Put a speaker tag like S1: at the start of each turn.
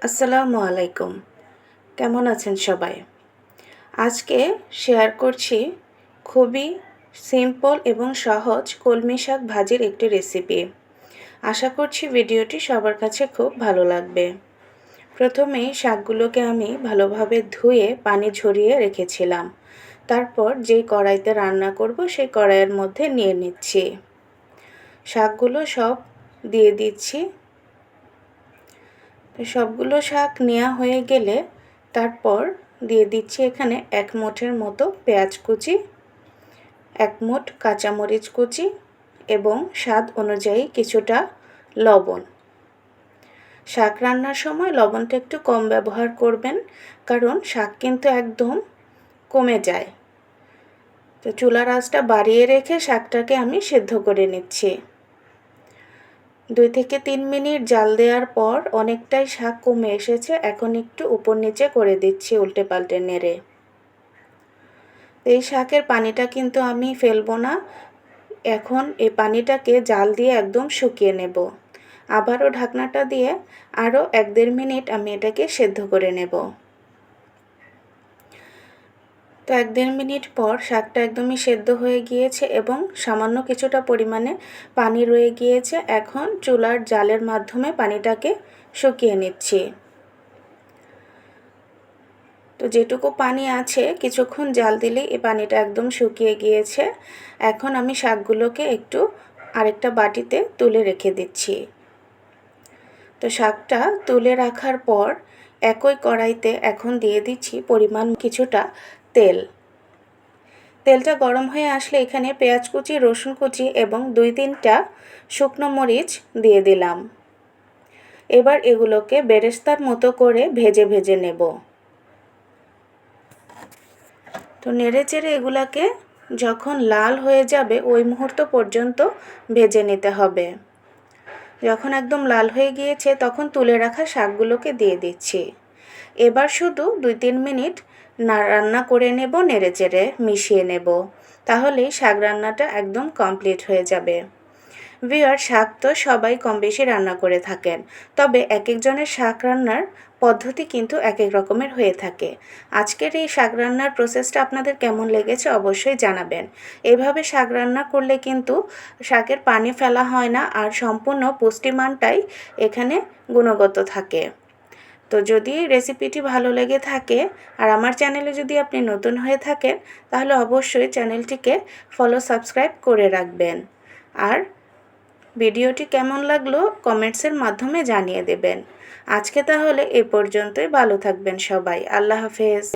S1: আসসালামু আলাইকুম। কেমন আছেন সবাই? আজকে শেয়ার করছি খুবই সিম্পল এবং সহজ কলমি শাক ভাজির একটি রেসিপি। আশা করছি ভিডিওটি সবার কাছে খুব ভালো লাগবে। প্রথমেই শাকগুলোকে আমি ভালোভাবে ধুয়ে পানি ঝরিয়ে রেখেছিলাম। তারপর যেই কড়াইতে রান্না করব সেই কড়াইয়ের মধ্যে নিয়ে নিচ্ছি। শাকগুলো সব দিয়ে দিচ্ছি। সবগুলো শাক নেওয়া হয়ে গেলে তারপর দিয়ে দিচ্ছি এখানে 1 মুঠের মতো পেঁয়াজ কুচি, 1 মুঠ কাঁচামরিচ কুচি এবং স্বাদ অনুযায়ী কিছুটা লবণ। শাক রান্নার সময় লবণটা একটু কম ব্যবহার করবেন, কারণ শাক কিন্তু একদম কমে যায়। তো চুলার আঁচটা বাড়িয়ে রেখে শাকটাকে আমি সেদ্ধ করে নিচ্ছি। 2 থেকে 3 মিনিট জাল দেওয়ার পর অনেকটাই শাক কমে এসেছে। এখন একটু উপর নিচে করে দিচ্ছি উল্টে পাল্টে নেড়ে। এই শাকের পানিটা কিন্তু আমি ফেলবো না। এখন এই পানিটাকে জাল দিয়ে একদম শুকিয়ে নেব। আবারও ঢাকনাটা দিয়ে আরও 1-1.5 মিনিট আমি এটাকে সেদ্ধ করে নেব। তো 1-1.5 মিনিট পর শাকটা একদমই সেদ্ধ হয়ে গিয়েছে এবং সামান্য কিছুটা পরিমাণে পানি রয়ে গিয়েছে। এখন চুলার জালের মাধ্যমে পানিটাকে শুকিয়ে নিচ্ছি। তো যেটুকু পানি আছে কিছুক্ষণ জাল দিলেই এই পানিটা একদম শুকিয়ে গিয়েছে। এখন আমি শাকগুলোকে একটু আরেকটা বাটিতে তুলে রেখে দিচ্ছি। তো শাকটা তুলে রাখার পর একই কড়াইতে এখন দিয়ে দিচ্ছি পরিমাণ কিছুটা তেল। তেলটা গরম হয়ে আসলে এখানে পেঁয়াজ কুচি, রসুন কুচি এবং 2-3টা শুকনো মরিচ দিয়ে দিলাম। এবার এগুলোকে বেরেস্তার মতো করে ভেজে ভেজে নেব। তো নেড়েচেড়ে এগুলাকে যখন লাল হয়ে যাবে ওই মুহূর্ত পর্যন্ত ভেজে নিতে হবে। যখন একদম লাল হয়ে গিয়েছে তখন তুলে রাখা শাকগুলোকে দিয়ে দিচ্ছি। এবার শুধু 2-3 মিনিট রান্না করে নেব, নেড়েচেড়ে মিশিয়ে নেব। তাহলেই শাক রান্নাটা একদম কমপ্লিট হয়ে যাবে। ভিউয়ার, শাক তো সবাই কম বেশি রান্না করে থাকেন, তবে এক একজনের শাক রান্নার পদ্ধতি কিন্তু এক এক রকমের হয়ে থাকে। আজকের এই শাক রান্নার প্রসেসটা আপনাদের কেমন লেগেছে অবশ্যই জানাবেন। এভাবে শাক রান্না করলে কিন্তু শাকের পানি ফেলা হয় না, আর সম্পূর্ণ পুষ্টিমানটাই এখানে গুণগত থাকে। তো যদি রেসিপিটি ভালো লেগে থাকে আর আমার চ্যানেলে যদি আপনি নতুন হয়ে থাকেন তাহলে অবশ্যই চ্যানেলটিকে ফলো সাবস্ক্রাইব করে রাখবেন। আর ভিডিওটি কেমন লাগলো কমেন্টসের মাধ্যমে জানিয়ে দেবেন। আজকে তাহলে এ পর্যন্তই। ভালো থাকবেন সবাই। আল্লাহ হাফেজ।